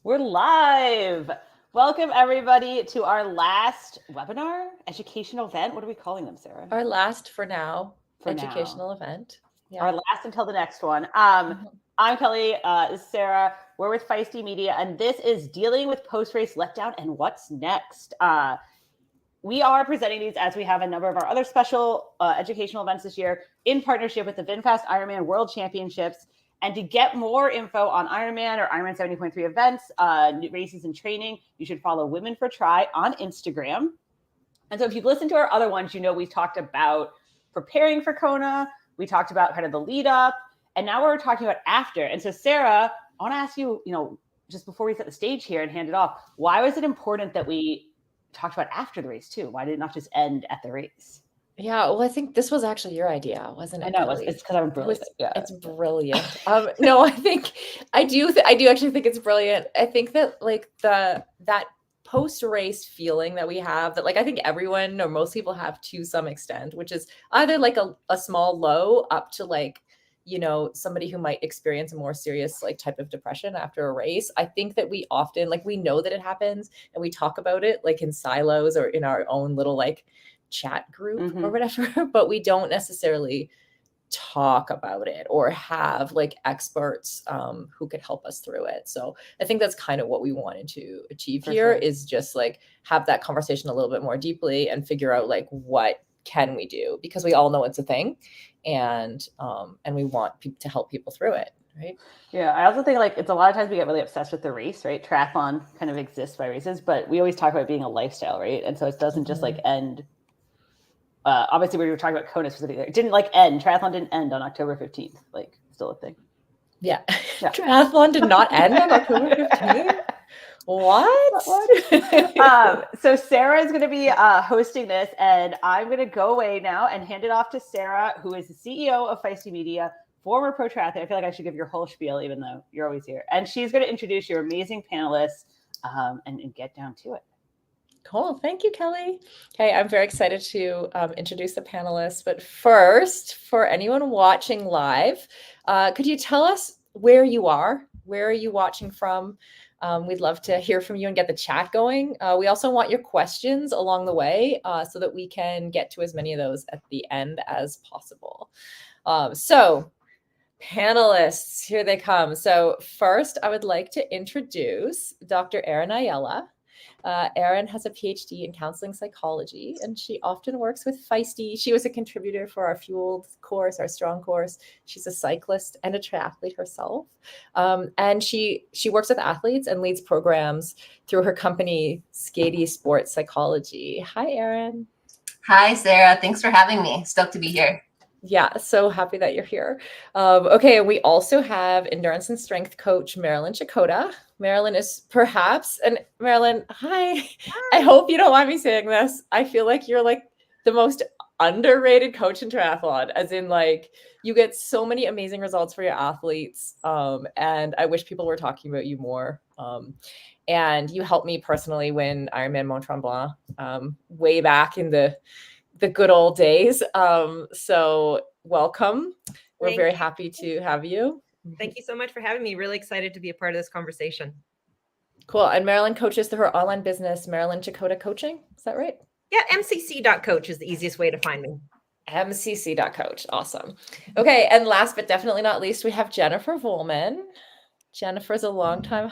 We're live. Welcome everybody to our last webinar, educational event. What are we calling them, Sarah? Our last, for now, For educational now. event. Yeah. Our last until the next one. I'm Kelly. This is Sarah. We're with Feisty Media, and this is dealing with PostRace, Letdown, and what's next. We are presenting these as we have a number of our other special educational events this year in partnership with the VinFast Ironman World Championships. And to get more info on Ironman or Ironman 70.3 events, races and training, you should follow Women for Try on Instagram. And so if you've listened to our other ones, you know we've talked about preparing for Kona. We talked about kind of the lead up. And now we're talking about after. And so Sarah, I want to ask you, just before we set the stage here and hand it off, why was it important that we talked about after the race too? Why did it not just end at the race? Yeah, well, I think this was actually your idea, wasn't it? I know it's because I'm brilliant. It's brilliant. No, I do actually think it's brilliant. I think that like that post-race feeling that we have, that like I think everyone or most people have to some extent, which is either like a small low up to like, somebody who might experience a more serious like type of depression after a race. I think that we often like, we know that it happens and we talk about it like in silos or in our own little like chat group or whatever, but we don't necessarily talk about it or have like experts who could help us through it. So I think that's kind of what we wanted to achieve here, is just like have that conversation a little bit more deeply and figure out like what can we do, because we all know it's a thing, and we want to help people through it, right? Yeah, I also think like it's a lot of times we get really obsessed with the race, right? Triathlon kind of exists by races, but we always talk about it being a lifestyle, right? And so it doesn't just like end. Obviously, we were talking about Kona specifically. It didn't like end. Triathlon didn't end on October 15th. Like, still a thing. Yeah. Triathlon did not end on October 15th. What? So Sarah is going to be hosting this, and I'm going to go away now and hand it off to Sarah, who is the CEO of Feisty Media, former pro triathlete. I feel like I should give your whole spiel, even though you're always here. And she's going to introduce your amazing panelists and get down to it. Cool. Thank you, Kelly. Okay, I'm very excited to introduce the panelists. But first, for anyone watching live, could you tell us where you are? Where are you watching from? We'd love to hear from you and get the chat going. We also want your questions along the way so that we can get to as many of those at the end as possible. So panelists, here they come. So first, I would like to introduce Dr. Erin Ayala. Erin has a PhD in counseling psychology, and she often works with Feisty. She was a contributor for our Fueled course, our Strong course. She's a cyclist and a triathlete herself. And she works with athletes and leads programs through her company, Skady Sports Psychology. Hi, Erin. Hi, Sarah. Thanks for having me. Stoked to be here. Yeah, so happy that you're here. Okay, and we also have endurance and strength coach Marilyn Chakota. Marilyn is perhaps, and Marilyn, hi. I hope you don't mind me saying this. I feel like you're like the most underrated coach in triathlon, as in like you get so many amazing results for your athletes, and I wish people were talking about you more. And you helped me personally win Ironman Mont Tremblant way back in the good old days. So welcome. We're very happy to have you. Thank you so much for having me. Really excited to be a part of this conversation. Cool. And Marilyn coaches through her online business, Marilyn Chakota Coaching. Is that right? Yeah, mcc.coach is the easiest way to find me. mcc.coach. Awesome. Okay. And last but definitely not least, we have Jennifer Volman. Jennifer's a longtime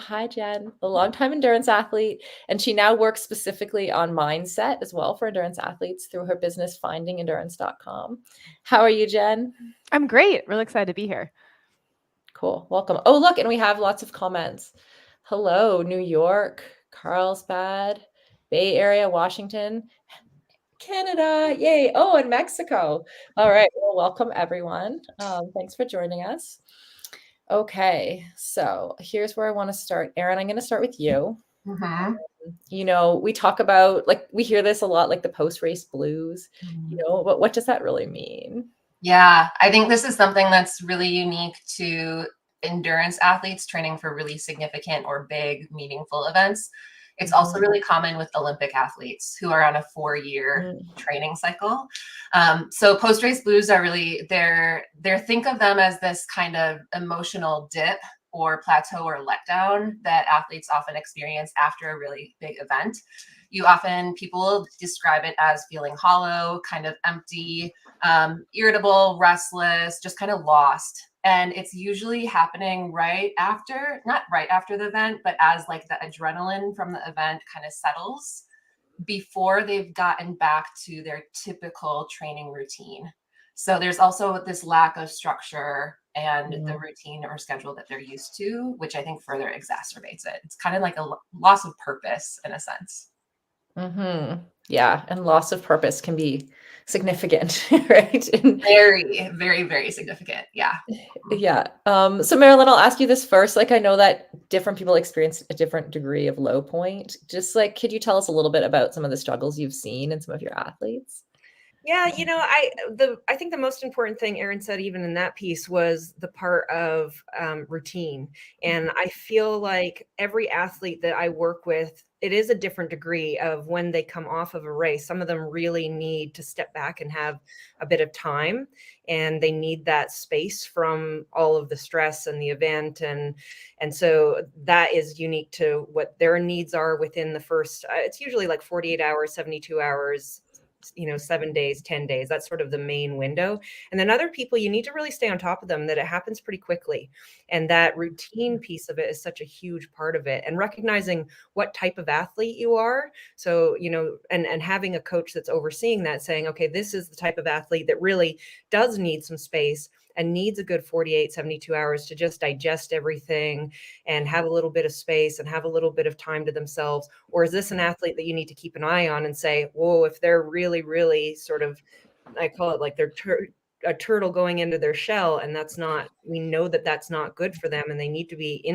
endurance athlete, and she now works specifically on mindset as well for endurance athletes through her business findingendurance.com. How are you, Jen? I'm great. Really excited to be here. Cool. Welcome. Oh, look, and we have lots of comments. Hello, New York, Carlsbad, Bay Area, Washington, Canada. Yay. Oh, and Mexico. All right. Well, welcome, everyone. Thanks for joining us. Okay, so here's where I want to start. Erin, I'm going to start with you. We talk about, like, we hear this a lot, like the post-race blues, but what does that really mean? Yeah, I think this is something that's really unique to endurance athletes training for really significant or big, meaningful events. It's also really common with Olympic athletes who are on a 4-year training cycle. So post-race blues are really, think of them as this kind of emotional dip or plateau or letdown that athletes often experience after a really big event. People describe it as feeling hollow, kind of empty, irritable, restless, just kind of lost. And it's usually happening not right after the event, but as like the adrenaline from the event kind of settles before they've gotten back to their typical training routine. So there's also this lack of structure and the routine or schedule that they're used to, which I think further exacerbates it. It's kind of like a loss of purpose in a sense. Yeah, and loss of purpose can be significant, right? Very, very, very significant. Yeah. Yeah. So Marilyn, I'll ask you this first. Like, I know that different people experience a different degree of low point. Just like, could you tell us a little bit about some of the struggles you've seen in some of your athletes? Yeah, I think the most important thing Erin said, even in that piece, was the part of routine. And I feel like every athlete that I work with, it is a different degree of when they come off of a race. Some of them really need to step back and have a bit of time, and they need that space from all of the stress and the event. And so that is unique to what their needs are within the first, it's usually like 48 hours, 72 hours, 7 days, 10 days. That's sort of the main window. And then other people, you need to really stay on top of them, that it happens pretty quickly. And that routine piece of it is such a huge part of it. And recognizing what type of athlete you are. So, and having a coach that's overseeing that, saying, okay, this is the type of athlete that really does need some space and needs a good 48, 72 hours to just digest everything and have a little bit of space and have a little bit of time to themselves? Or is this an athlete that you need to keep an eye on and say, whoa, if they're really, really sort of, I call it like they're a turtle going into their shell, and we know that that's not good for them, and they need to be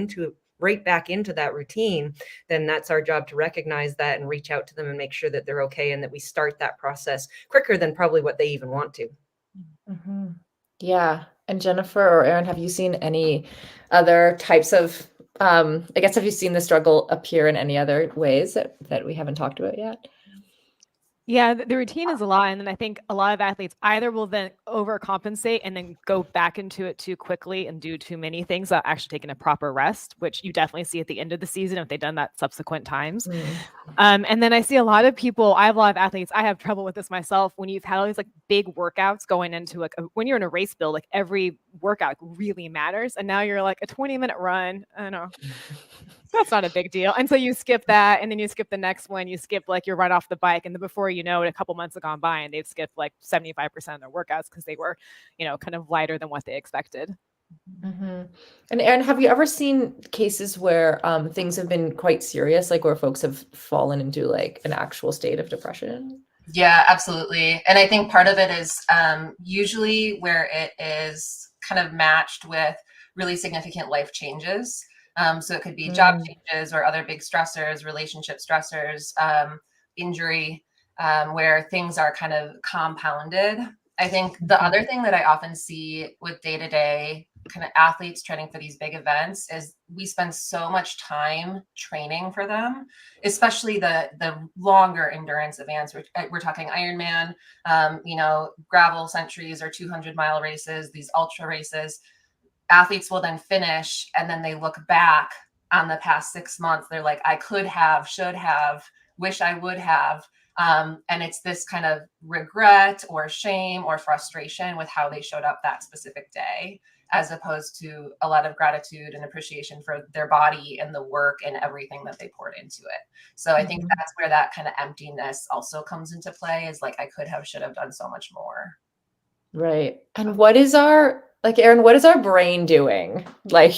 right back into that routine, then that's our job to recognize that and reach out to them and make sure that they're okay, and that we start that process quicker than probably what they even want to. Yeah. And Jennifer or Erin, have you seen any other types of, have you seen the struggle appear in any other ways that we haven't talked about yet? Yeah, the routine is a lot. And then I think a lot of athletes either will then overcompensate and then go back into it too quickly and do too many things without actually taking a proper rest, which you definitely see at the end of the season if they've done that subsequent times. And then I see a lot of people, I have a lot of athletes, I have trouble with this myself, when you've had all these like big workouts going into like, when you're in a race build, like every workout really matters. And now you're like a 20-minute run, I don't know. That's not a big deal. And so you skip that, and then you skip the next one. You skip like you're right off the bike, and then before you know it, a couple months have gone by, and they've skipped like 75% of their workouts because they were, kind of lighter than what they expected. And Erin, have you ever seen cases where things have been quite serious, like where folks have fallen into like an actual state of depression? Yeah, absolutely. And I think part of it is usually where it is kind of matched with really significant life changes. So it could be job changes or other big stressors, relationship stressors, injury, where things are kind of compounded. I think the other thing that I often see with day-to-day kind of athletes training for these big events is we spend so much time training for them, especially the longer endurance events. We're talking Ironman, gravel centuries or 200-mile races, these ultra races. Athletes will then finish, and then they look back on the past 6 months. They're like, I could have, should have, wish I would have. And it's this kind of regret or shame or frustration with how they showed up that specific day, as opposed to a lot of gratitude and appreciation for their body and the work and everything that they poured into it. So I think that's where that kind of emptiness also comes into play, is like, I could have, should have done so much more. Right. And Erin, what is our brain doing? Why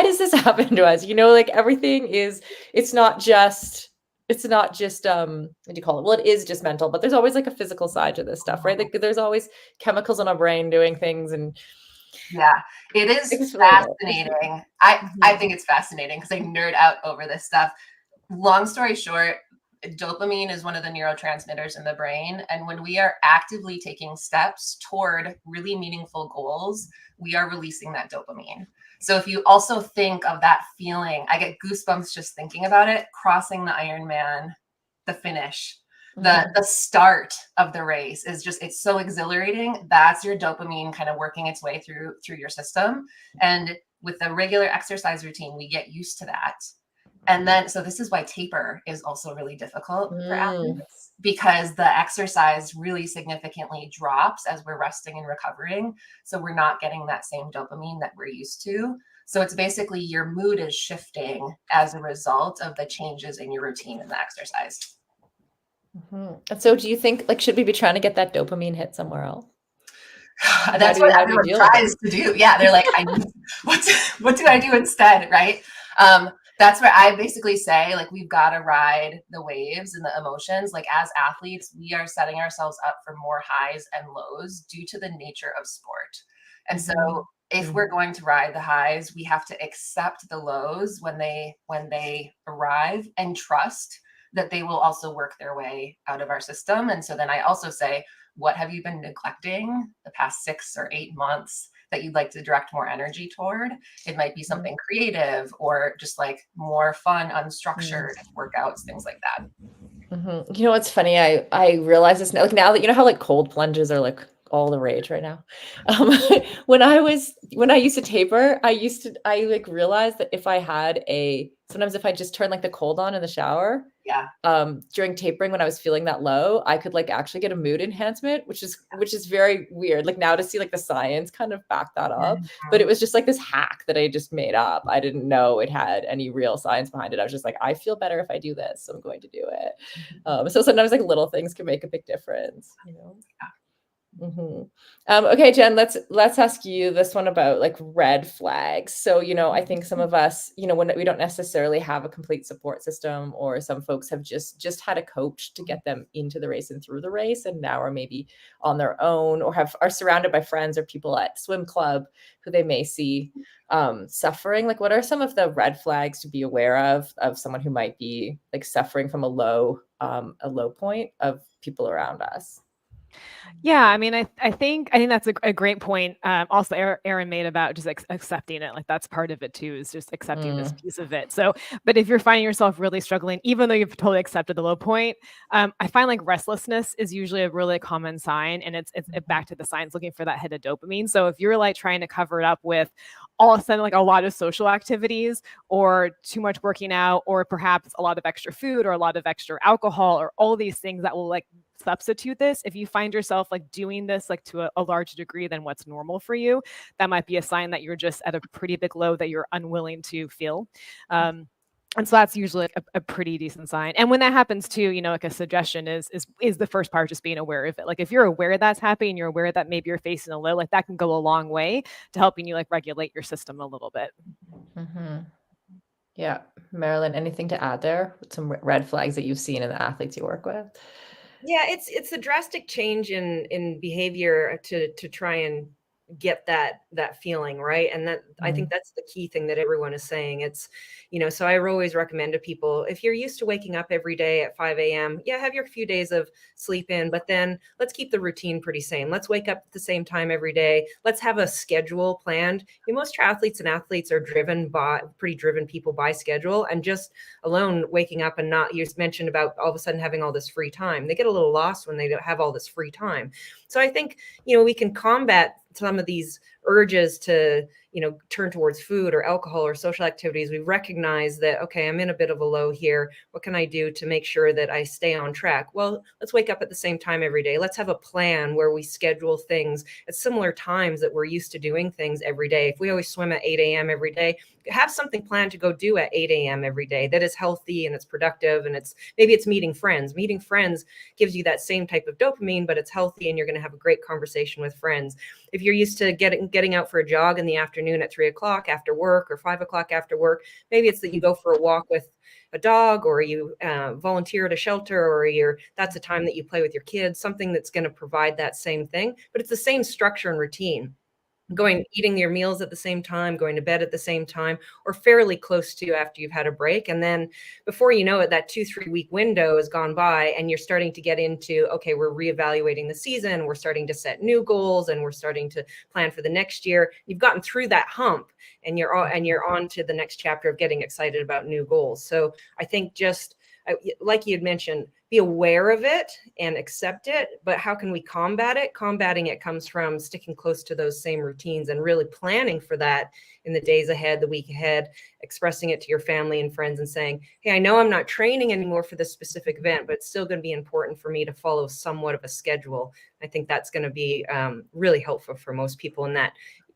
does this happen to us? Everything is, it's not just, what do you call it? Well, it is just mental, but there's always like a physical side to this stuff, right? Like there's always chemicals in our brain doing things. And yeah, it is fascinating. I think it's fascinating because I nerd out over this stuff. Long story short, dopamine is one of the neurotransmitters in the brain. And when we are actively taking steps toward really meaningful goals, we are releasing that dopamine. So if you also think of that feeling, I get goosebumps just thinking about it, crossing the Ironman, the finish, the start of the race is just, it's so exhilarating. That's your dopamine kind of working its way through your system. And with a regular exercise routine, we get used to that. And then, so this is why taper is also really difficult for athletes, because the exercise really significantly drops as we're resting and recovering. So we're not getting that same dopamine that we're used to. So it's basically your mood is shifting as a result of the changes in your routine and the exercise. And so do you think, like, should we be trying to get that dopamine hit somewhere else? That's what everyone tries to do. Yeah, they're like, what do I do instead, right? That's where I basically say, like, we've got to ride the waves and the emotions. Like, as athletes, we are setting ourselves up for more highs and lows due to the nature of sport. And so if we're going to ride the highs, we have to accept the lows when they arrive and trust that they will also work their way out of our system. And so then I also say, what have you been neglecting the past 6 or 8 months that you'd like to direct more energy toward? It might be something creative or just like more fun, unstructured workouts, things like that. You know what's funny? I realize this now, like, now that, you know how like cold plunges are like all the rage right now. When I used to taper, I like realized that if I had sometimes if I just turn like the cold on in the shower, during tapering, when I was feeling that low, I could like actually get a mood enhancement, which is very weird. Like, now to see like the science kind of back that up, but it was just like this hack that I just made up. I didn't know it had any real science behind it. I was just like, I feel better if I do this, so I'm going to do it. So sometimes like little things can make a big difference, you know? Okay, Jen, let's ask you this one about like red flags. So, you know, I think some of us, you know, when we don't necessarily have a complete support system, or some folks have just had a coach to get them into the race and through the race, and now are maybe on their own, or are surrounded by friends or people at swim club who they may see suffering. Like, what are some of the red flags to be aware of someone who might be like suffering from a low point of people around us? Yeah, I mean, I think that's a great point. Also, Aaron made about just accepting it. Like, that's part of it too, is just accepting this piece of it. So, but if you're finding yourself really struggling, even though you've totally accepted the low point, I find like restlessness is usually a really common sign, and it's back to the science, looking for that hit of dopamine. So if you're like trying to cover it up with all of a sudden like a lot of social activities, or too much working out, or perhaps a lot of extra food, or a lot of extra alcohol, or all these things that will like substitute this, if you find yourself like doing this like to a larger degree than what's normal for you, that might be a sign that you're just at a pretty big low that you're unwilling to feel. And so that's usually a pretty decent sign. And when that happens too, you know, like a suggestion is the first part, just being aware of it. Like, if you're aware that's happening, you're aware that maybe you're facing a low, like that can go a long way to helping you like regulate your system a little bit. Yeah. Marilyn, anything to add there? Some red flags that you've seen in the athletes you work with? Yeah, it's a drastic change in behavior to try and get that feeling, right? And that I think that's the key thing that everyone is saying. It's, you know, so I always recommend to people, if you're used to waking up every day at 5 a.m., have your few days of sleep in, but then let's keep the routine pretty same. Let's wake up at the same time every day. Let's have a schedule planned. You know, most triathletes and athletes are pretty driven people by schedule, and just alone waking up and not, you mentioned about all of a sudden having all this free time. They get a little lost when they don't have all this free time. So I think, you know, we can combat some of these urges to, you know, turn towards food or alcohol or social activities. We recognize that, okay, I'm in a bit of a low here. What can I do to make sure that I stay on track? Well, let's wake up at the same time every day. Let's have a plan where we schedule things at similar times that we're used to doing things every day. If we always swim at 8 a.m. every day, have something planned to go do at 8 a.m. every day that is healthy and it's productive, and maybe it's meeting friends. Meeting friends gives you that same type of dopamine, but it's healthy and you're going to have a great conversation with friends. If you're used to getting out for a jog in the afternoon at 3 o'clock after work, or 5 o'clock after work, maybe it's that you go for a walk with a dog, or you volunteer at a shelter, or that's a time that you play with your kids, something that's going to provide that same thing, but it's the same structure and routine. Eating your meals at the same time, going to bed at the same time, or fairly close to after you've had a break. And then before you know it, that 2-3 week window has gone by, and you're starting to get into, okay, we're reevaluating the season. We're starting to set new goals, and we're starting to plan for the next year. You've gotten through that hump, and you're on to the next chapter of getting excited about new goals. So I think just like you had mentioned, be aware of it and accept it. But how can we combat it? Combating it comes from sticking close to those same routines and really planning for that in the days ahead, the week ahead, expressing it to your family and friends and saying, hey, I know I'm not training anymore for this specific event, but it's still going to be important for me to follow somewhat of a schedule. I think that's going to be really helpful for most people in that.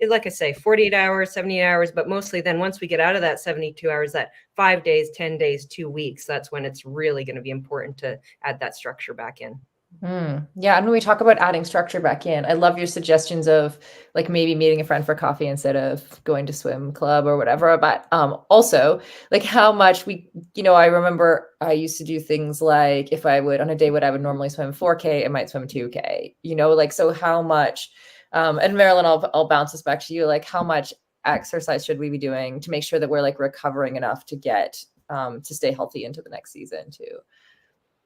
Like I say, 48 hours, 78 hours, but mostly then once we get out of that 72 hours, that 5 days, 10 days, 2 weeks, that's when it's really going to be important to add that structure back in. Yeah. And when we talk about adding structure back in, I love your suggestions of like maybe meeting a friend for coffee instead of going to swim club or whatever. But also like how much I remember I used to do things like if I would on a day when I would normally swim 4K, I might swim 2K, so how much, and Marilyn, I'll bounce this back to you. Like how much exercise should we be doing to make sure that we're like recovering enough to get, to stay healthy into the next season too?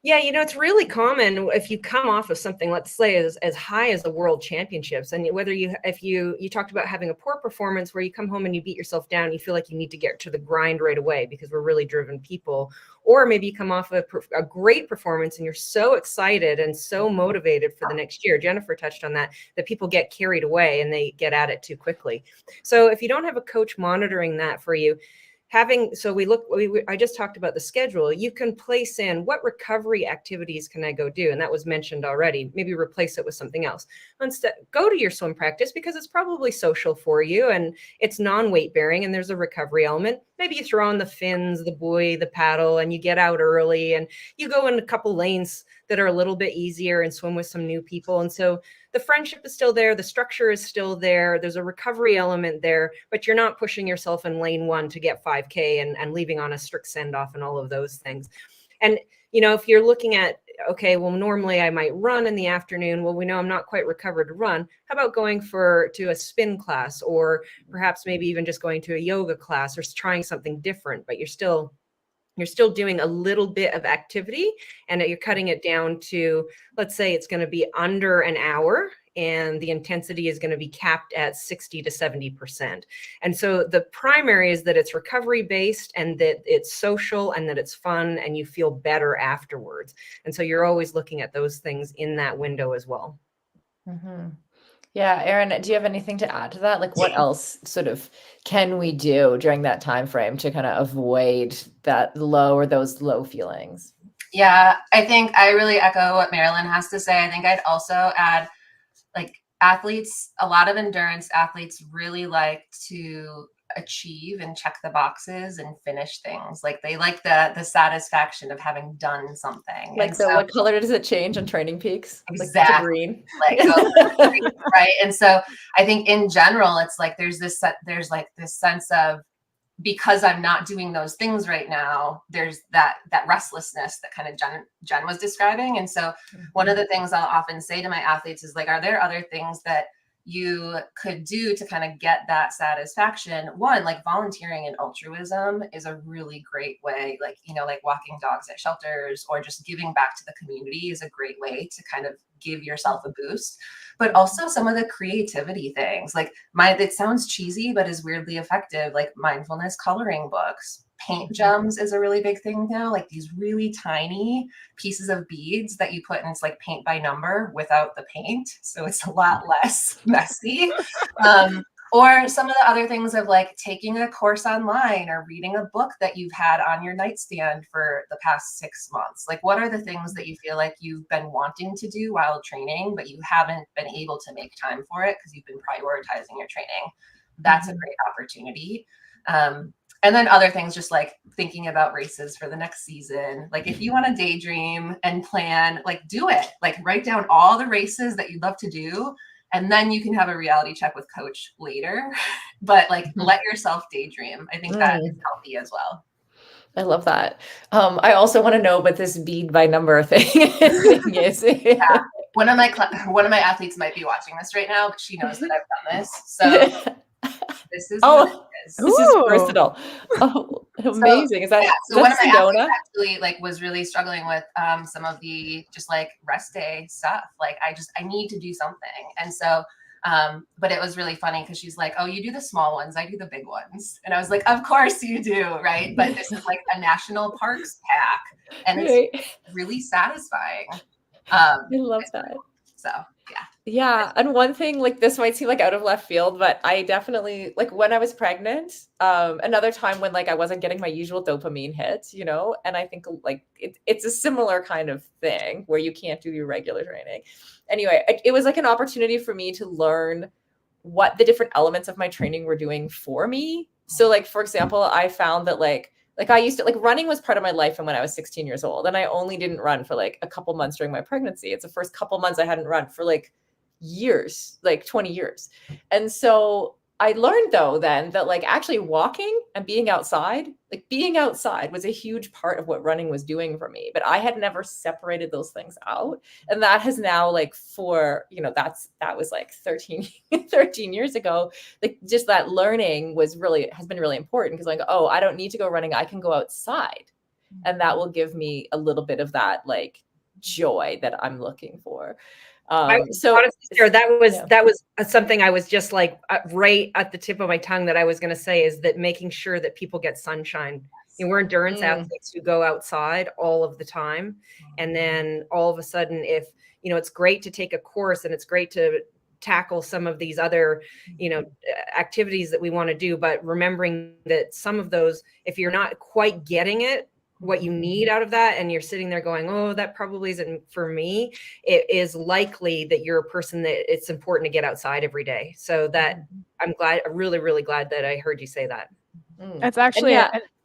Yeah, it's really common if you come off of something, let's say as high as the world championships, and whether if you talked about having a poor performance where you come home and you beat yourself down, you feel like you need to get to the grind right away because we're really driven people, or maybe you come off a great performance and you're so excited and so motivated for the next year. Jennifer touched on that people get carried away and they get at it too quickly. So if you don't have a coach monitoring that for you, I just talked about the schedule. You can place in what recovery activities can I go do? And that was mentioned already. Maybe replace it with something else. Instead, go to your swim practice because it's probably social for you and it's non-weight bearing and there's a recovery element. Maybe you throw on the fins, the buoy, the paddle, and you get out early and you go in a couple lanes that are a little bit easier and swim with some new people. And so the friendship is still there. The structure is still there. There's a recovery element there, but you're not pushing yourself in lane 1 to get 5K and leaving on a strict send off and all of those things. And, if you're looking at, okay, well, normally I might run in the afternoon. Well, we know I'm not quite recovered to run. How about going to a spin class, or perhaps maybe even just going to a yoga class or trying something different, but you're still doing a little bit of activity and you're cutting it down to, let's say it's going to be under an hour and the intensity is going to be capped at 60 to 70%. And so the primary is that it's recovery based and that it's social and that it's fun and you feel better afterwards. And so you're always looking at those things in that window as well. Mm-hmm. Yeah, Erin, do you have anything to add to that? Like what else sort of can we do during that time frame to kind of avoid those low feelings? Yeah, I think I really echo what Marilyn has to say. I think I'd also add like athletes, a lot of endurance athletes really like to achieve and check the boxes and finish things. Like they like the satisfaction of having done something. Like, so what color does it change on Training Peaks? Exactly. Like green. Right. And so I think in general, it's like there's this sense of, because I'm not doing those things right now, there's that restlessness that kind of Jen was describing. And so one of the things I'll often say to my athletes is like, are there other things that you could do to kind of get that satisfaction? One, like volunteering and altruism is a really great way, like walking dogs at shelters or just giving back to the community is a great way to kind of give yourself a boost. But also some of the creativity things, like it sounds cheesy, but is weirdly effective, like mindfulness coloring books. Paint gems is a really big thing now, like these really tiny pieces of beads that you put in, it's like paint by number without the paint. So it's a lot less messy. Or some of the other things of like taking a course online or reading a book that you've had on your nightstand for the past 6 months. Like what are the things that you feel like you've been wanting to do while training, but you haven't been able to make time for it because you've been prioritizing your training? That's a great opportunity. And then other things, just like thinking about races for the next season. Like if you want to daydream and plan, like do it, like write down all the races that you'd love to do. And then you can have a reality check with coach later, but like let yourself daydream. I think that is healthy as well. I love that. I also want to know what this bead by number thing is. Yeah. One of my athletes might be watching this right now, but she knows that I've done this. So this is what it is. This is personal. Oh, amazing. Is that so one of my athletes actually was really struggling with some of the just like rest day stuff. Like I need to do something. And so But it was really funny because she's like, oh, you do the small ones, I do the big ones. And I was like, of course you do, right? But this is like a national parks pack, and it's really satisfying. I love that. So yeah. Yeah. And one thing, like, this might seem like out of left field, but I definitely, like, when I was pregnant, another time when like I wasn't getting my usual dopamine hits, you know, and I think like it's a similar kind of thing where you can't do your regular training. Anyway, it was like an opportunity for me to learn what the different elements of my training were doing for me. So like, for example, I found that like I used to, like, running was part of my life. And when I was 16 years old, and I only didn't run for like a couple months during my pregnancy. It's the first couple months I hadn't run for like years, like 20 years. And so I learned though then that like actually walking and being outside was a huge part of what running was doing for me. But I had never separated those things out. And that has now, like, for, you know, that was like 13 years ago. Like, just that learning has been really important, because like, oh, I don't need to go running. I can go outside. And that will give me a little bit of that like joy that I'm looking for. So honestly, Sarah, that was something I was just like right at the tip of my tongue that I was going to say, is that making sure that people get sunshine. And we're endurance athletes who go outside all of the time. And then all of a sudden, if, you know, it's great to take a course and it's great to tackle some of these other, you know, activities that we want to do, but remembering that some of those, if you're not quite getting it, what you need out of that, and you're sitting there going, oh, that probably isn't for me, it is likely that you're a person that it's important to get outside every day. So that I'm really, really glad that I heard you say that. It's actually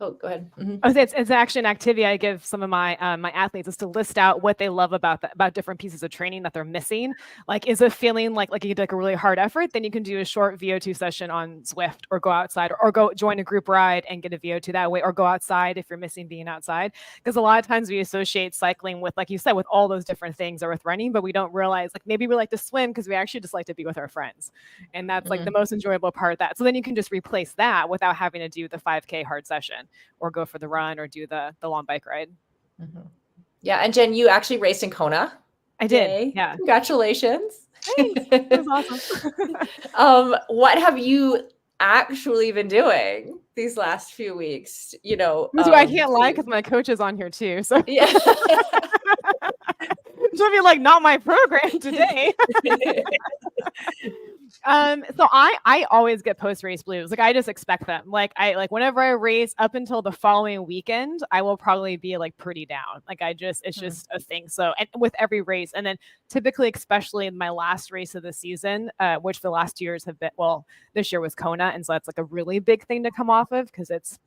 oh, go ahead. I would say it's actually an activity I give some of my my athletes, is to list out what they love about different pieces of training that they're missing. Like, is it feeling like you did like a really hard effort? Then you can do a short VO2 session on Zwift, or go outside, or go join a group ride and get a VO2 that way, or go outside if you're missing being outside. Because a lot of times we associate cycling with, like you said, with all those different things, or with running, but we don't realize, like, maybe we like to swim because we actually just like to be with our friends, and that's like the most enjoyable part of that. So then you can just replace that without having to do the 5K hard session, or go for the run, or do the long bike ride. Yeah. And Jen, you actually raced in Kona. I did. Yay. Yeah. Congratulations. Thanks. That was awesome. What have you actually been doing these last few weeks? You know, I can't lie, because my coach is on here too. So yeah. She'll be like, not my program today. So I always get post-race blues. Like, I just expect them. Like, whenever I race up until the following weekend, I will probably be like pretty down. Like, it's just a thing. So, and with every race, and then typically, especially in my last race of the season, which the last 2 years have been, well, this year was Kona. And so that's like a really big thing to come off of, because it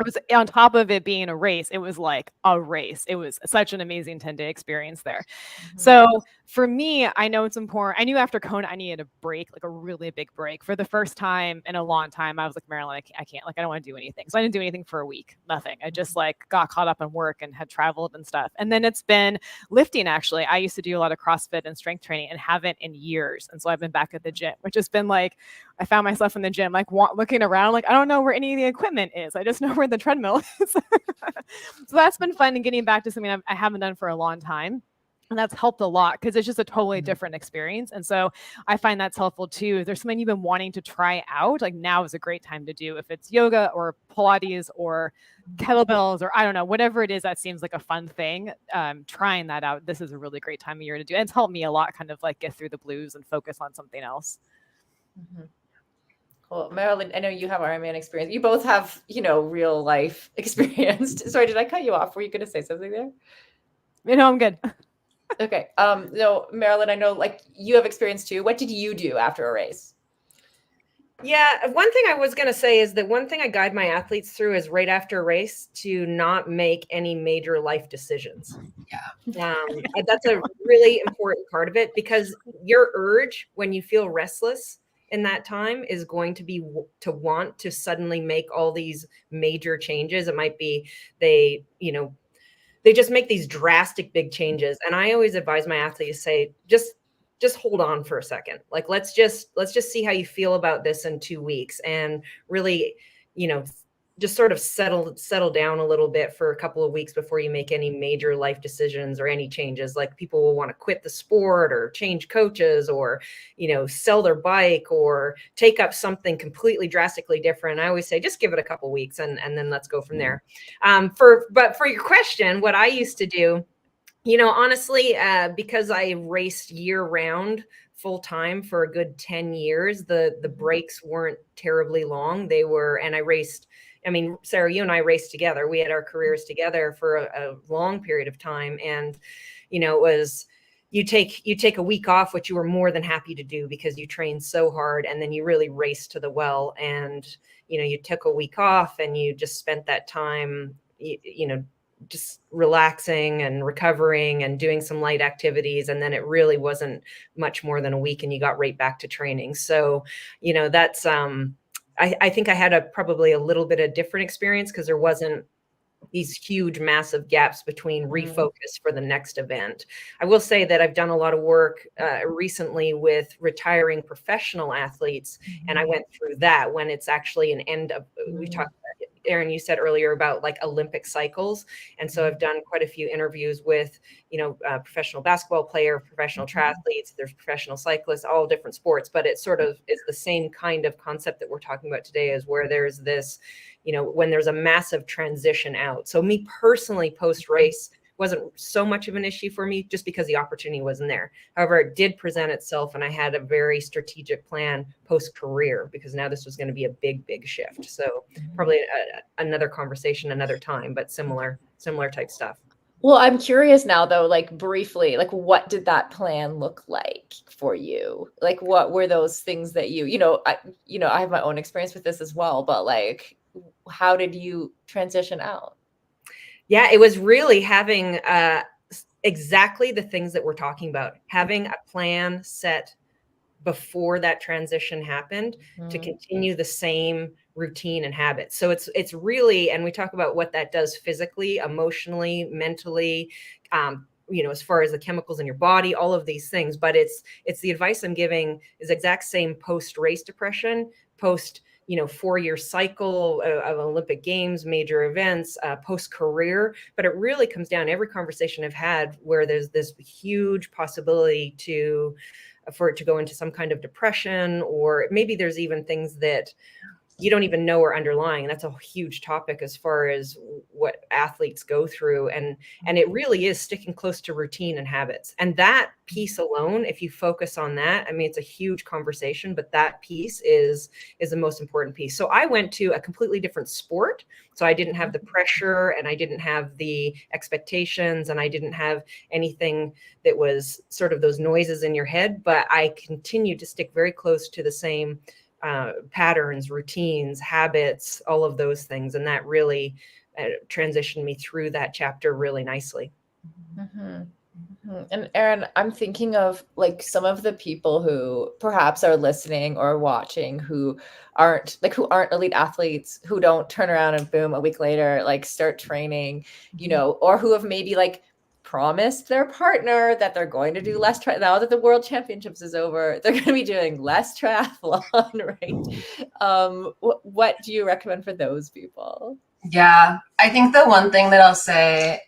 was, on top of it being a race, it was like a race. It was such an amazing 10-day experience there. So for me, I know it's important. I knew after Kona, I needed a break, like a really big break. For the first time in a long time, I was like, Marilyn, I can't, like, I don't want to do anything. So I didn't do anything for a week, nothing. I just like got caught up in work and had traveled and stuff. And then it's been lifting, actually. I used to do a lot of CrossFit and strength training, and haven't in years. And so I've been back at the gym, which has been like, I found myself in the gym, like looking around, like, I don't know where any of the equipment is. I just know where the treadmill is. So that's been fun, and getting back to something I haven't done for a long time. And that's helped a lot, because it's just a totally different experience. And so I find that's helpful too. If there's something you've been wanting to try out, like, now is a great time to do. If it's yoga or Pilates or kettlebells, or I don't know, whatever it is that seems like a fun thing, trying that out, this is a really great time of year to do. And it's helped me a lot, kind of like get through the blues and focus on something else. Cool. Marilyn, I know you have Ironman experience. You both have, you know, real life experience. Sorry, did I cut you off? Were you going to say something there? I'm good. Okay. No, Marilyn, I know, like, you have experience too. What did you do after a race? Yeah, one thing I was going to say is that one thing I guide my athletes through is right after a race to not make any major life decisions. Yeah. That's a really important part of it, because your urge when you feel restless in that time is going to be to want to suddenly make all these major changes. It might be they just make these drastic big changes. And I always advise my athletes, say, just hold on for a second. Like, let's just see how you feel about this in 2 weeks, and really, just sort of settle down a little bit for a couple of weeks before you make any major life decisions or any changes. Like people will want to quit the sport or change coaches or, sell their bike or take up something completely drastically different. I always say, just give it a couple of weeks and then let's go from there. But for your question, what I used to do, honestly, because I raced year round full time for a good 10 years, the breaks weren't terribly long. They were, and I raced, Sarah, you and I raced together. We had our careers together for a long period of time. And, it was, you take a week off, which you were more than happy to do because you trained so hard, and then you really raced to the well. And, you took a week off and you just spent that time, just relaxing and recovering and doing some light activities. And then it really wasn't much more than a week and you got right back to training. So, that's, I think I had probably a little bit of different experience because there wasn't these huge, massive gaps between refocus for the next event. I will say that I've done a lot of work recently with retiring professional athletes. And I went through that when it's actually an end of, we talked, Erin, you said earlier about like Olympic cycles. And so I've done quite a few interviews with, professional basketball player, professional triathletes, there's professional cyclists, all different sports, but it sort of is the same kind of concept that we're talking about today, is where there's this, when there's a massive transition out. So me personally, post-race wasn't so much of an issue for me just because the opportunity wasn't there. However, it did present itself, and I had a very strategic plan post-career because now this was going to be a big, big shift. So probably another conversation another time, but similar type stuff. Well, I'm curious now though, like briefly, like what did that plan look like for you? Like what were those things that I have my own experience with this as well, but like, how did you transition out? Yeah, it was really having exactly the things that we're talking about, having a plan set before that transition happened to continue the same routine and habits. So it's really, and we talk about what that does physically, emotionally, mentally, as far as the chemicals in your body, all of these things. But it's the advice I'm giving is exact same post-race depression, post 4-year cycle of Olympic Games, major events, post-career. But it really comes down, every conversation I've had where there's this huge possibility for it to go into some kind of depression, or maybe there's even things that you don't even know are underlying. And that's a huge topic as far as what athletes go through. And it really is sticking close to routine and habits. And that piece alone, if you focus on that, it's a huge conversation, but that piece is the most important piece. So I went to a completely different sport. So I didn't have the pressure, and I didn't have the expectations, and I didn't have anything that was sort of those noises in your head, but I continued to stick very close to the same patterns, routines, habits, all of those things. And that really transitioned me through that chapter really nicely. And Erin, I'm thinking of like some of the people who perhaps are listening or watching who aren't elite athletes, who don't turn around and boom, a week later, like start training, or who have maybe like promised their partner that they're going to do less now that the World Championships is over, they're going to be doing less triathlon, right? What do you recommend for those people? Yeah, I think the one thing that I'll say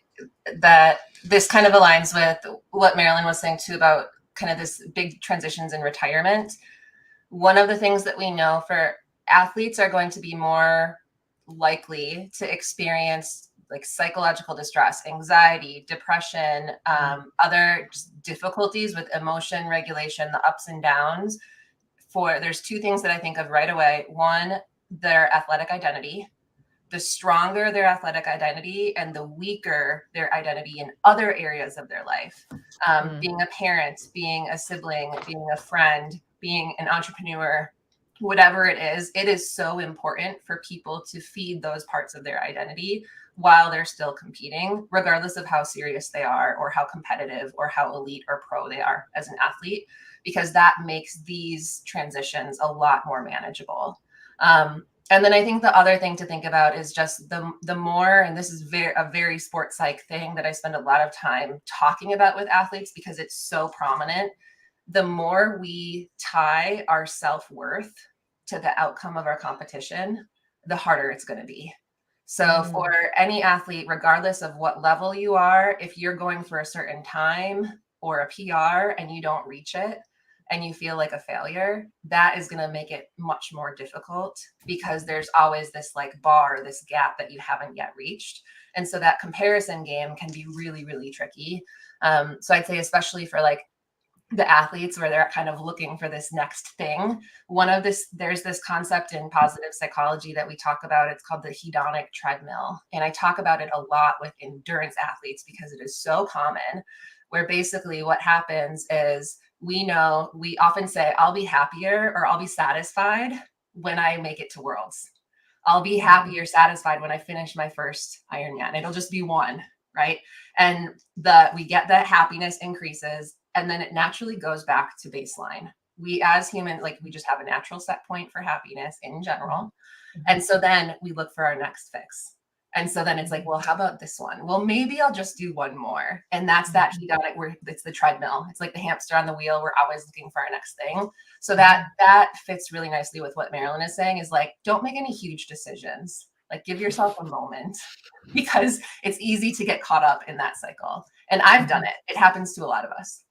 that this kind of aligns with what Marilyn was saying too about kind of this big transitions in retirement. One of the things that we know for athletes are going to be more likely to experience like psychological distress, anxiety, depression, other difficulties with emotion regulation, the ups and downs. There's two things that I think of right away. One, their athletic identity. The stronger their athletic identity and the weaker their identity in other areas of their life. Being a parent, being a sibling, being a friend, being an entrepreneur, whatever it is so important for people to feed those parts of their identity while they're still competing, regardless of how serious they are or how competitive or how elite or pro they are as an athlete, because that makes these transitions a lot more manageable. And then I think the other thing to think about is just the more, and this is a very sports psych thing that I spend a lot of time talking about with athletes because it's so prominent, the more we tie our self-worth to the outcome of our competition, the harder it's going to be. So for any athlete, regardless of what level you are, if you're going for a certain time or a PR and you don't reach it and you feel like a failure, that is going to make it much more difficult, because there's always this like bar, this gap that you haven't yet reached. And so that comparison game can be really, really tricky. So I'd say, especially for like the athletes where they're kind of looking for this next thing, there's this concept in positive psychology that we talk about. It's called the hedonic treadmill. And I talk about it a lot with endurance athletes because it is so common, where basically what happens is we often say, I'll be happier or I'll be satisfied when I make it to Worlds. I'll be happy or satisfied when I finish my first Ironman. It'll just be one, right? And we get that happiness increases, and then it naturally goes back to baseline. We as humans, like, we just have a natural set point for happiness in general. And so then we look for our next fix. And so then it's like, well, how about this one? Well, maybe I'll just do one more. And that's that hedonic, where it's the treadmill. It's like the hamster on the wheel. We're always looking for our next thing. So that fits really nicely with what Marilyn is saying, is like, don't make any huge decisions. Like, give yourself a moment, because it's easy to get caught up in that cycle. And I've done it. It happens to a lot of us.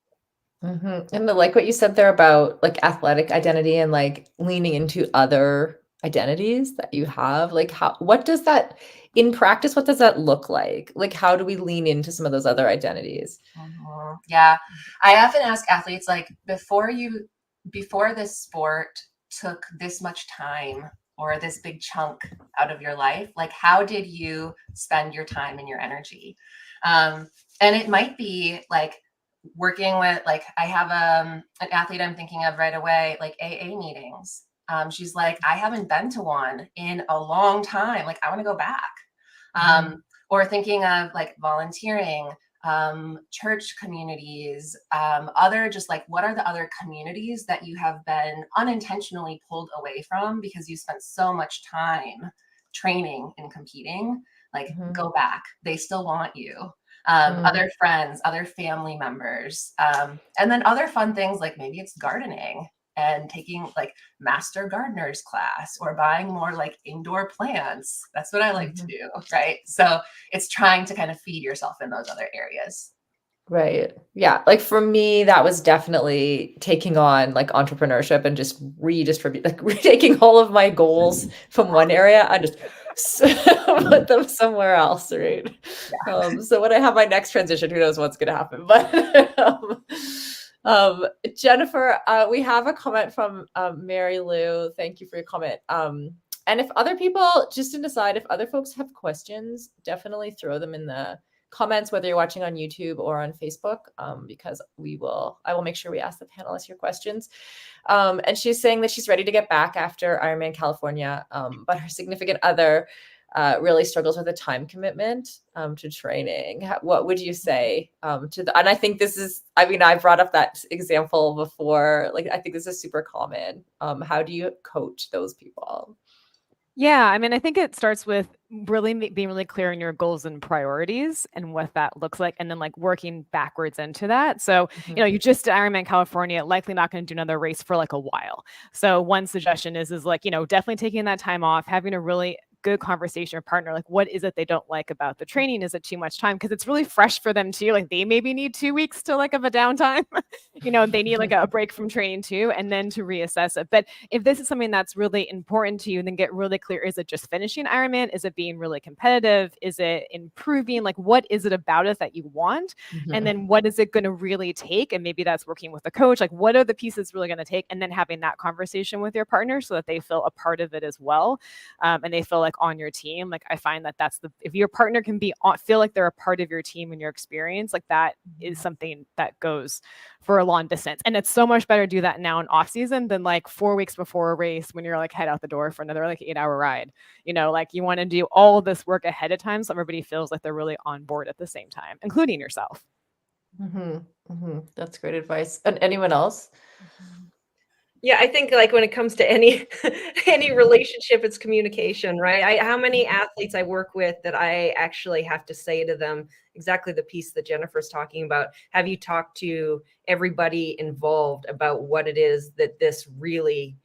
And I like what you said there about like athletic identity and like leaning into other identities that you have. Like, what does that in practice, what does that look like? Like, how do we lean into some of those other identities? Yeah. I often ask athletes, like, before this sport took this much time or this big chunk out of your life, like, how did you spend your time and your energy? And it might be like working with, like, I have an athlete I'm thinking of right away, like AA meetings. She's like, I haven't been to one in a long time. Like, I want to go back. Or thinking of like volunteering, church communities, just like, what are the other communities that you have been unintentionally pulled away from because you spent so much time training and competing? Like, go back. They still want you. Other friends, other family members, and then other fun things, like maybe it's gardening and taking like master gardener's class, or buying more like indoor plants. That's what I like to do, right? So it's trying to kind of feed yourself in those other areas. Right. Yeah. Like for me, that was definitely taking on like entrepreneurship and just redistribute, like taking all of my goals from one area and just put them somewhere else. Right. Yeah. So when I have my next transition, who knows what's going to happen, but, Jennifer, we have a comment from Mary Lou. Thank you for your comment. And if other people, just to decide, if other folks have questions, definitely throw them in the comments, whether you're watching on YouTube or on Facebook, because I will make sure we ask the panelists your questions. And she's saying that she's ready to get back after Ironman California, but her significant other really struggles with a time commitment to training. What would you say to the, and I think this is, I mean, I brought up that example before, like, I think this is super common. How do you coach those people? Yeah, I mean, I think it starts with really being really clear in your goals and priorities and what that looks like, and then like working backwards into that. So, you know, you just did Ironman California, likely not going to do another race for like a while. So one suggestion is like, you know, definitely taking that time off, having a really good conversation with your partner. Like, what is it they don't like about the training? Is it too much time? Because it's really fresh for them too. Like, they maybe need 2 weeks to like of a downtime. You know, they need like a break from training too, and then to reassess it. But if this is something that's really important to you, then get really clear. Is it just finishing Ironman? Is it being really competitive? Is it improving? Like, what is it about it that you want? And then what is it going to really take? And maybe that's working with a coach. Like, what are the pieces really going to take? And then having that conversation with your partner so that they feel a part of it as well. And they feel like on your team. Like, I find that if your partner can feel like they're a part of your team and your experience, like that is something that goes for a long distance. And it's so much better to do that now in off season than like 4 weeks before a race when you're like head out the door for another like 8-hour ride. You know, like, you want to do all this work ahead of time so everybody feels like they're really on board at the same time, including yourself. That's great advice. And anyone else? Yeah, I think like when it comes to any relationship, it's communication, right? How many athletes I work with that I actually have to say to them exactly the piece that Jennifer's talking about. Have you talked to everybody involved about what it is that this really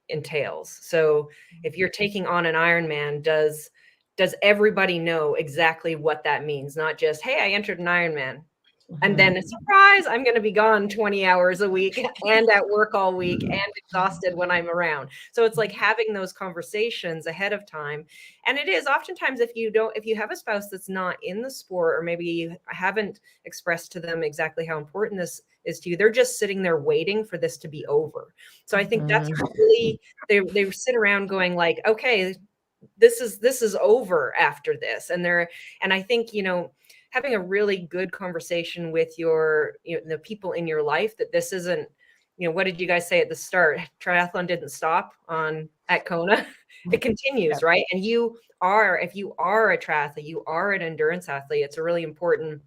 entails? So if you're taking on an Ironman, does does everybody know exactly what that means? Not just, hey, I entered an Ironman. And then, surprise, I'm going to be gone 20 hours a week and at work all week and exhausted when I'm around. So it's like having those conversations ahead of time. And it is oftentimes if you have a spouse that's not in the sport, or maybe you haven't expressed to them exactly how important this is to you, they're just sitting there waiting for this to be over. So I think that's really, they sit around going like, okay, this is over after this. And I think, having a really good conversation with the people in your life, that this isn't, what did you guys say at the start? Triathlon didn't stop at Kona. It continues, right? And if you are a triathlete, you are an endurance athlete, it's a really important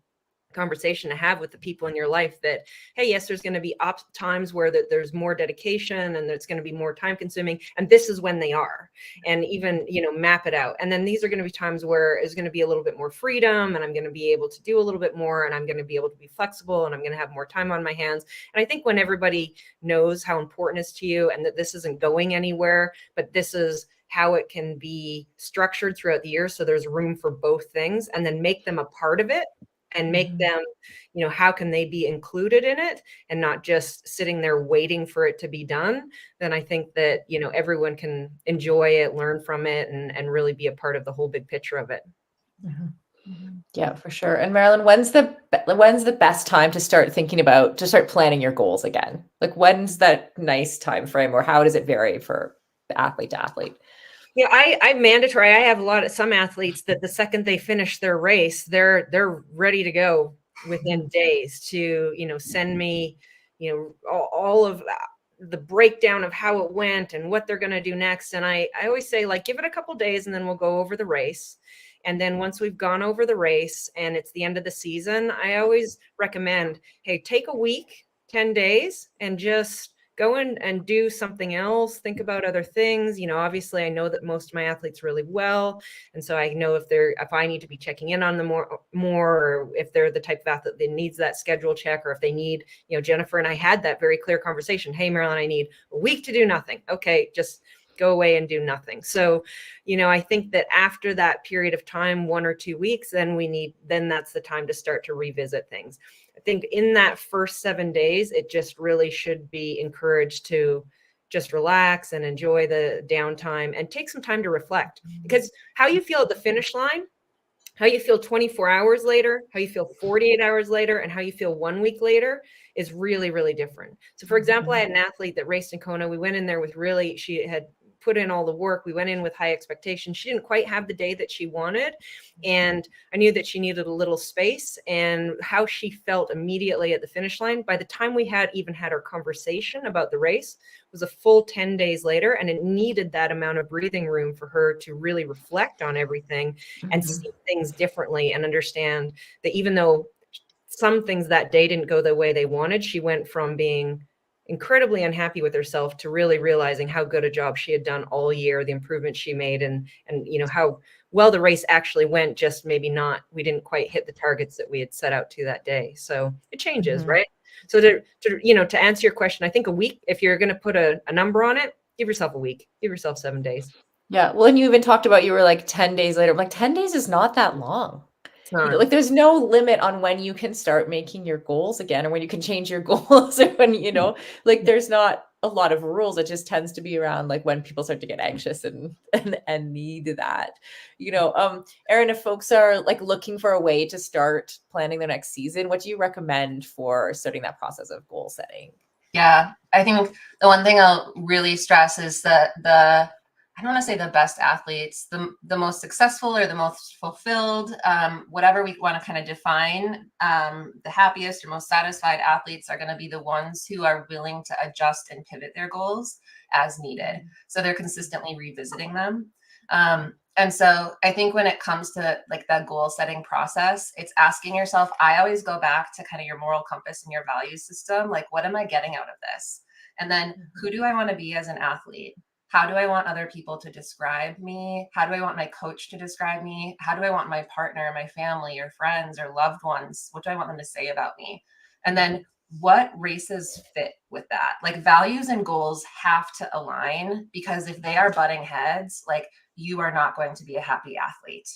conversation to have with the people in your life that, hey, yes, there's going to be times where there's more dedication and it's going to be more time consuming, and this is when they are, and even map it out. And then these are going to be times where it's going to be a little bit more freedom, and I'm going to be able to do a little bit more, and I'm going to be able to be flexible, and I'm going to have more time on my hands. And I think when everybody knows how important it is to you, and that this isn't going anywhere, but this is how it can be structured throughout the year, so there's room for both things, and then make them a part of it, and make them, how can they be included in it and not just sitting there waiting for it to be done, then I think that, everyone can enjoy it, learn from it, and really be a part of the whole big picture of it. Yeah, for sure. And Marilyn, when's the best time to start planning your goals again? Like, when's that nice time frame, or how does it vary for athlete to athlete? Yeah, I'm mandatory. I have some athletes that the second they finish their race, they're ready to go within days to, send me, all of the breakdown of how it went and what they're going to do next. And I always say, like, give it a couple days and then we'll go over the race. And then once we've gone over the race and it's the end of the season, I always recommend, hey, take a week, 10 days, and just go in and do something else. Think about other things. Obviously I know that most of my athletes really well. And so I know if I need to be checking in on them more, or if they're the type of athlete that needs that schedule check, or if they need, Jennifer and I had that very clear conversation. Hey, Marilyn, I need a week to do nothing. Okay, just go away and do nothing. So, I think that after that period of time, 1 or 2 weeks, then that's the time to start to revisit things. I think in that first 7 days, it just really should be encouraged to just relax and enjoy the downtime and take some time to reflect, because how you feel at the finish line, how you feel 24 hours later, how you feel 48 hours later, and how you feel 1 week later is really, really different. So for example, I had an athlete that raced in Kona. We went in there with she had put in all the work. We went in with high expectations. She didn't quite have the day that she wanted. And I knew that she needed a little space, and how she felt immediately at the finish line, by the time we had our conversation about the race, was a full 10 days later. And it needed that amount of breathing room for her to really reflect on everything and see things differently, and understand that even though some things that day didn't go the way they wanted, she went from being incredibly unhappy with herself to really realizing how good a job she had done all year, the improvements she made, and how well the race actually went, just maybe we didn't quite hit the targets that we had set out to that day. So it changes, right? So to answer your question, I think a week, if you're going to put a number on it, give yourself a week, give yourself 7 days. Yeah. Well, and you even talked about, you were like 10 days later. I'm like, 10 days is not that long. Like, there's no limit on when you can start making your goals again, or when you can change your goals, or when, there's not a lot of rules. It just tends to be around like when people start to get anxious and need that, Erin, if folks are like looking for a way to start planning their next season, what do you recommend for starting that process of goal setting? Yeah, I think the one thing I'll really stress is that I don't want to say the best athletes, the most successful or the most fulfilled, whatever we want to kind of define, the happiest or most satisfied athletes are going to be the ones who are willing to adjust and pivot their goals as needed. So they're consistently revisiting them. And so I think when it comes to like that goal setting process, it's asking yourself, I always go back to kind of your moral compass and your value system. Like, what am I getting out of this? And then who do I want to be as an athlete? How do I want other people to describe me? How do I want my coach to describe me? How do I want my partner, my family, or friends, or loved ones? What do I want them to say about me? And then what races fit with that? Like, values and goals have to align, because if they are butting heads, like, you are not going to be a happy athlete.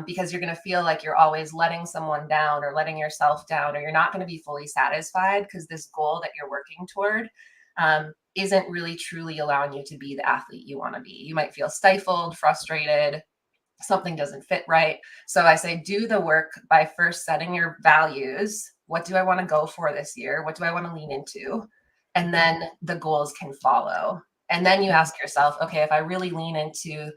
Because you're going to feel like you're always letting someone down or letting yourself down, or you're not going to be fully satisfied because this goal that you're working toward isn't really truly allowing you to be the athlete you want to be. You might feel stifled, frustrated, something doesn't fit right. So I say, do the work by first setting your values. What do I want to go for this year? What do I want to lean into? And then the goals can follow. And then you ask yourself, okay, if I really lean into,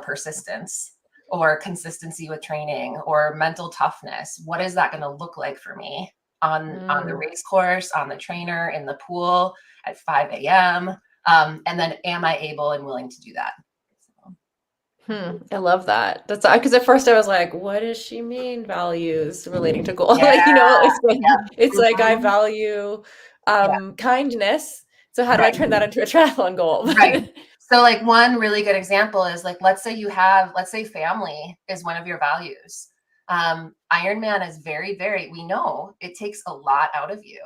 persistence or consistency with training or mental toughness, what is that going to look like for me on the race course, on the trainer, in the pool at 5 a.m.? And then am I able and willing to do that? I love that. That's because at first I was like, what does she mean values relating to goals? Yeah, it's like I value kindness. So how do I turn that into a triathlon goal? Right. So like one really good example is like, let's say family is one of your values. Ironman is we know it takes a lot out of you.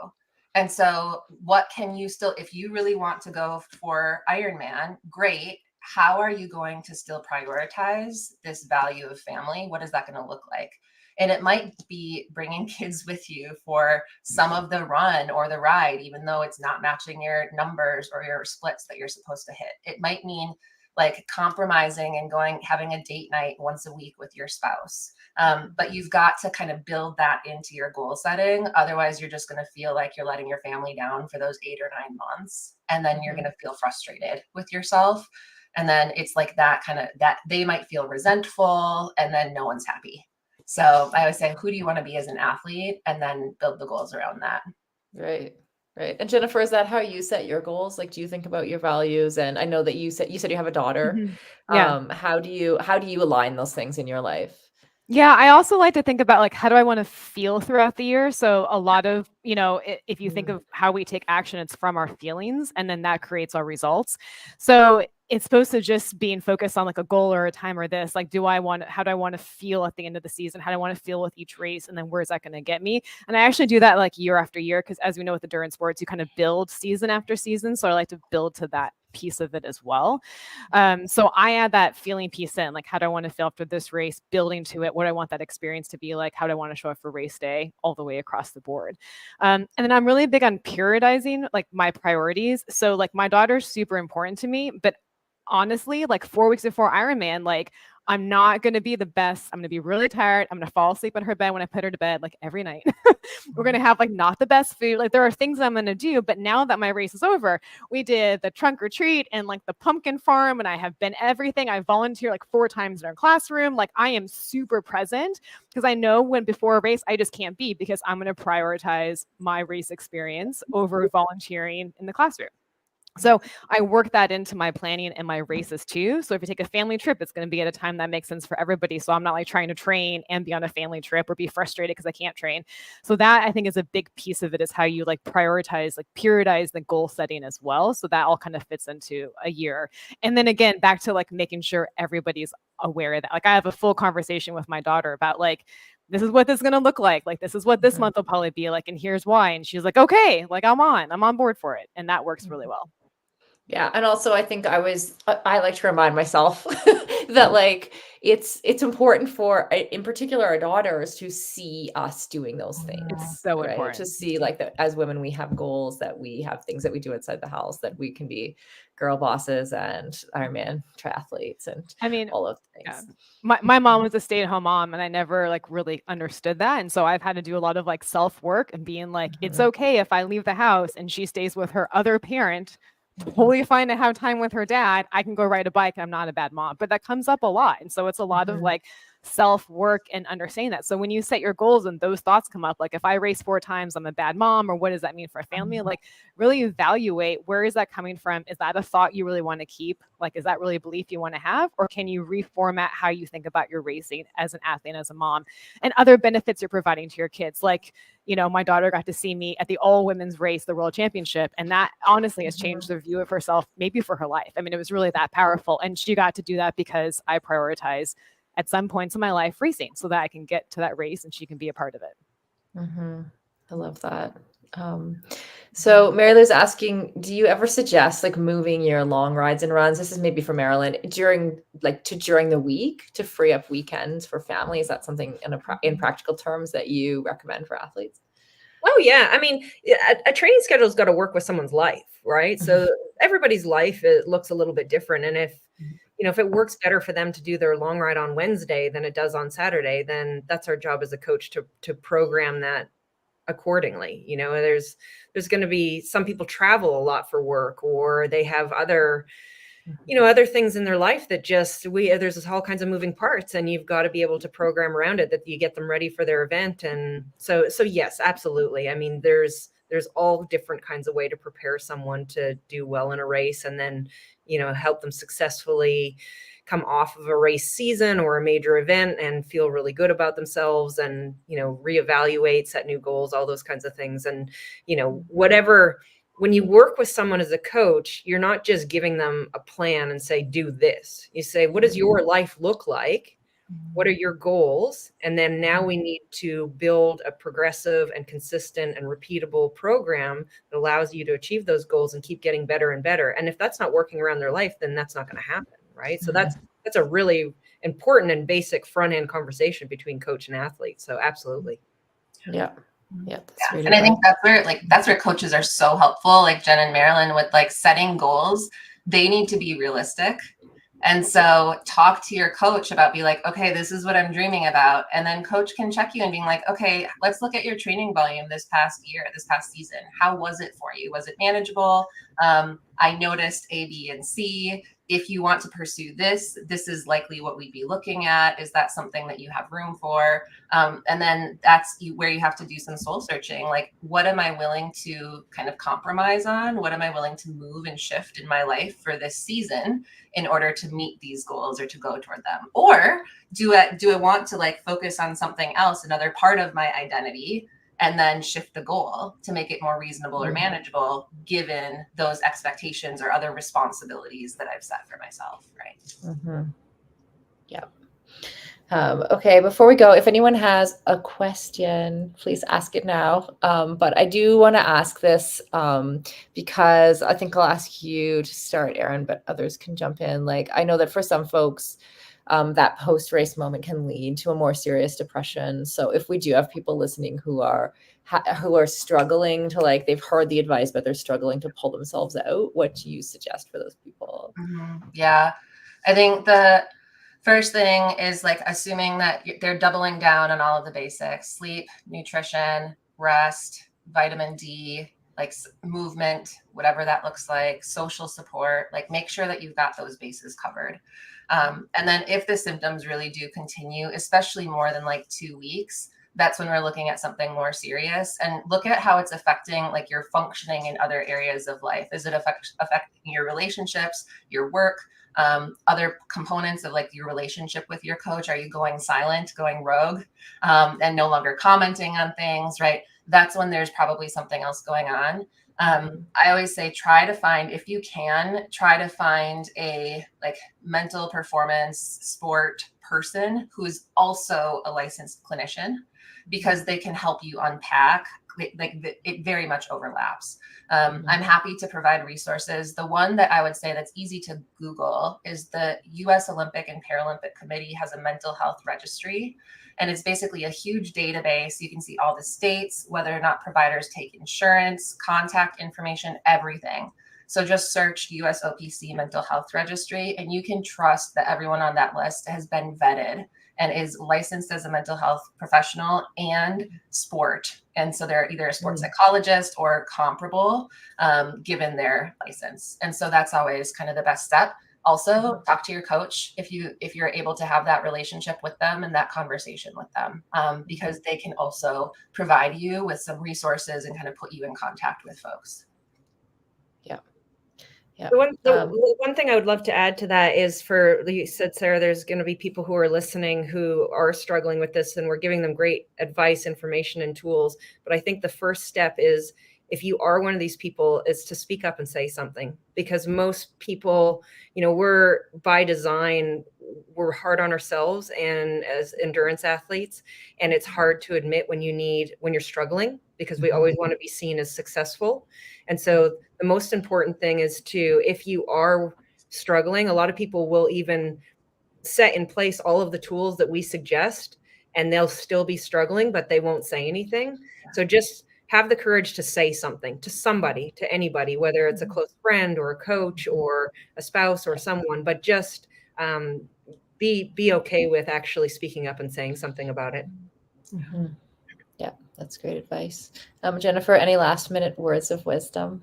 And so what can you still, if you really want to go for Ironman, great. How are you going to still prioritize this value of family? What is that going to look like? And it might be bringing kids with you for some of the run or the ride, even though it's not matching your numbers or your splits that you're supposed to hit. It might mean like compromising and having a date night once a week with your spouse. But you've got to kind of build that into your goal setting. Otherwise, you're just going to feel like you're letting your family down for those 8 or 9 months. And then you're going to feel frustrated with yourself. And then it's like that they might feel resentful and then no one's happy. So I always say, who do you want to be as an athlete? And then build the goals around that. Right. And Jennifer, is that how you set your goals? Like, do you think about your values? And I know that you said you have a daughter. Yeah. How do you align those things in your life? Yeah, I also like to think about like, how do I want to feel throughout the year? So a lot of, if you think of how we take action, it's from our feelings, and then that creates our results. So it's supposed to just be in focus on like a goal or a time or this, like, how do I want to feel at the end of the season? How do I want to feel with each race? And then where's that going to get me? And I actually do that like year after year, because as we know with endurance sports, you kind of build season after season. So I like to build to that piece of it as well. So I add that feeling piece in, like, how do I want to feel after this race, building to it, what do I want that experience to be like, how do I want to show up for race day, all the way across the board. And then I'm really big on prioritizing like my priorities. So like my daughter's super important to me, but honestly, like 4 weeks before Ironman, like I'm not going to be the best. I'm going to be really tired. I'm going to fall asleep in her bed when I put her to bed, like every night. We're going to have like not the best food. Like there are things I'm going to do. But now that my race is over, we did the trunk or treat and like the pumpkin farm, and I have been everything. I volunteer like 4 times in our classroom. Like I am super present, because I know when before a race, I just can't be, because I'm going to prioritize my race experience over volunteering in the classroom. So I work that into my planning and my races too. So if you take a family trip, it's going to be at a time that makes sense for everybody. So I'm not like trying to train and be on a family trip or be frustrated because I can't train. So that I think is a big piece of it, is how you like prioritize the goal setting as well. So that all kind of fits into a year. And then again, back to like making sure everybody's aware of that. Like I have a full conversation with my daughter about like, this is what this is going to look like. Like, this is what this month will probably be like. And here's why. And she's like, okay, like I'm on board for it. And that works really well. Yeah. And also I think I like to remind myself that like, it's important for, in particular, our daughters to see us doing those things. It's so important to see like that as women, we have goals, that we have things that we do outside the house, that we can be girl bosses and Ironman triathletes, and I mean, all of the things. Yeah. My mom was a stay-at-home mom, and I never like really understood that. And so I've had to do a lot of like self-work and being like, it's okay if I leave the house and she stays with her other parent, totally fine to have time with her dad. I can go ride a bike. I'm not a bad mom. But that comes up a lot. And so it's a lot of like self-work and understanding that. So when you set your goals and those thoughts come up, like if I race 4 times, I'm a bad mom, or what does that mean for a family? Like really evaluate, where is that coming from? Is that a thought you really want to keep? Like, is that really a belief you want to have? Or can you reformat how you think about your racing as an athlete and as a mom, and other benefits you're providing to your kids? Like, you know, my daughter got to see me at the all women's race, the World Championship. And that honestly has changed the view of herself, maybe for her life. I mean, it was really that powerful. And she got to do that because I prioritize at some points in my life racing, so that I can get to that race and she can be a part of it. I love that. So Mary Lou's asking, do you ever suggest like moving your long rides and runs? This is maybe for Marilyn during the week to free up weekends for family. Is that something in practical terms that you recommend for athletes? Oh yeah. I mean, a training schedule's got to work with someone's life, right? So everybody's life, it looks a little bit different. And if it works better for them to do their long ride on Wednesday than it does on Saturday, then that's our job as a coach to program that accordingly. There's going to be some people travel a lot for work, or they have other things in their life that there's all kinds of moving parts, and you've got to be able to program around it, that you get them ready for their event. And so yes, absolutely. I mean, there's all different kinds of way to prepare someone to do well in a race, and then, help them successfully come off of a race season or a major event and feel really good about themselves, and, reevaluate, set new goals, all those kinds of things. And, when you work with someone as a coach, you're not just giving them a plan and say, do this. You say, what does your life look like? What are your goals? And then now we need to build a progressive and consistent and repeatable program that allows you to achieve those goals and keep getting better and better. And if that's not working around their life, then that's not going to happen, right? So that's a really important and basic front end conversation between coach and athlete. So absolutely. Yeah. Yeah. Really and I think that's where coaches are so helpful, like Jen and Marilyn, with like setting goals. They need to be realistic. And so talk to your coach about, be like, okay, this is what I'm dreaming about. And then coach can check you and being like, okay, let's look at your training volume this past season. How was it for you? Was it manageable? I noticed A, B, and C. If you want to pursue this is likely what we'd be looking at. Is that something that you have room for? And then that's where you have to do some soul searching. Like, what am I willing to kind of compromise on? What am I willing to move and shift in my life for this season in order to meet these goals or to go toward them? Or do I want to like focus on something else, another part of my identity, and then shift the goal to make it more reasonable or manageable given those expectations or other responsibilities that I've set for myself, right? Yeah. Okay, before we go, if anyone has a question, please ask it now. But I do want to ask this because I think I'll ask you to start, Erin, but others can jump in. Like, I know that for some folks, that post-race moment can lead to a more serious depression. So if we do have people listening who are struggling to, like, they've heard the advice, but they're struggling to pull themselves out, what do you suggest for those people? Yeah, I think the first thing is like assuming that they're doubling down on all of the basics: sleep, nutrition, rest, vitamin D, like movement, whatever that looks like, social support. Like, make sure that you've got those bases covered. And then if the symptoms really do continue, especially more than like 2 weeks, that's when we're looking at something more serious, and look at how it's affecting like your functioning in other areas of life. Is it affecting your relationships, your work, other components of like your relationship with your coach? Are you going silent, going rogue, and no longer commenting on things, right? That's when there's probably something else going on. I always say, if you can, try to find a like mental performance sport person who is also a licensed clinician, because they can help you unpack. It very much overlaps. I'm happy to provide resources. The one that I would say that's easy to Google is the U.S. Olympic and Paralympic Committee has a mental health registry. And it's basically a huge database. You can see all the states, whether or not providers take insurance, contact information, everything. So just search USOPC Mental Health Registry, and you can trust that everyone on that list has been vetted and is licensed as a mental health professional and sport. And so they're either a sports psychologist or comparable, given their license. And so that's always kind of the best step. Also, talk to your coach if you're able to have that relationship with them and that conversation with them, because they can also provide you with some resources and kind of put you in contact with folks. Yeah. The one thing I would love to add to that is, you said, Sarah, there's going to be people who are listening who are struggling with this, and we're giving them great advice, information, and tools. But I think the first step is if you are one of these people, is to speak up and say something, because most people, we're by design, we're hard on ourselves and as endurance athletes, and it's hard to admit when you're struggling, because we always want to be seen as successful. And so the most important thing is if you are struggling, a lot of people will even set in place all of the tools that we suggest, and they'll still be struggling, but they won't say anything. So just have the courage to say something to somebody, to anybody, whether it's a close friend or a coach or a spouse or someone, but just be okay with actually speaking up and saying something about it. Mm-hmm. Yeah, that's great advice. Jennifer, any last minute words of wisdom?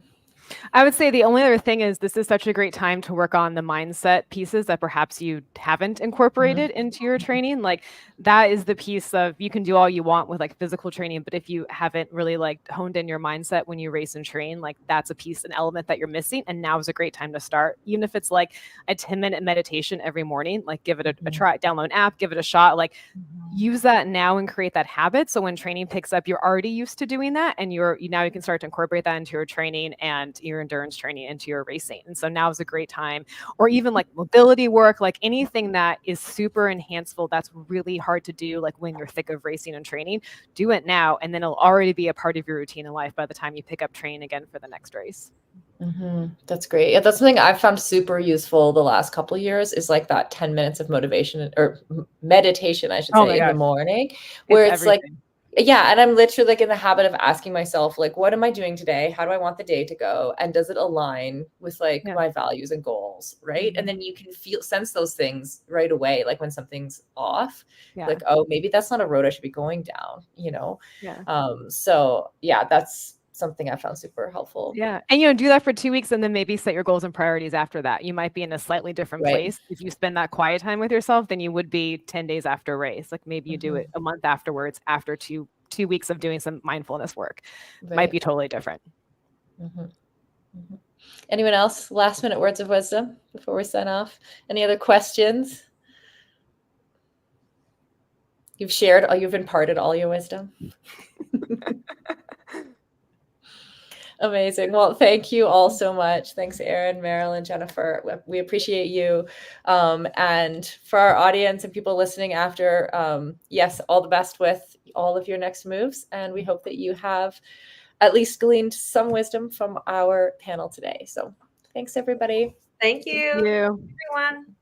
I would say the only other thing is this is such a great time to work on the mindset pieces that perhaps you haven't incorporated into your training. Like that is the piece of, you can do all you want with like physical training, but if you haven't really like honed in your mindset when you race and train, like that's a piece, an element that you're missing. And now is a great time to start. Even if it's like a 10-minute meditation every morning, like give it a try, download an app, give it a shot, like use that now and create that habit. So when training picks up, you're already used to doing that. And now you can start to incorporate that into your training and your endurance training into your racing. And so now is a great time, or even like mobility work, like anything that is super enhanceable, that's really hard to do. Like when you're thick of racing and training, do it now. And then it'll already be a part of your routine in life by the time you pick up training again for the next race. That's great. Yeah, that's something I've found super useful the last couple of years, is like that 10 minutes of motivation or meditation, I should say, in the morning, where it's like, yeah. And I'm literally like in the habit of asking myself, like, what am I doing today? How do I want the day to go? And does it align with like my values and goals? Right. And then you can sense those things right away. Like when something's off, like, oh, maybe that's not a road I should be going down, So yeah, that's something I found super helpful. Yeah. And, do that for 2 weeks and then maybe set your goals and priorities after that. You might be in a slightly different place if you spend that quiet time with yourself than you would be 10 days after a race. Like maybe you do it a month afterwards, after two weeks of doing some mindfulness work. Might be totally different. Anyone else? Last minute words of wisdom before we sign off? Any other questions? You've imparted all your wisdom. Amazing. Well, thank you all so much. Thanks, Erin, Marilyn, Jennifer. We appreciate you. And for our audience and people listening after, yes, all the best with all of your next moves. And we hope that you have at least gleaned some wisdom from our panel today. So thanks, everybody. Thank you, everyone.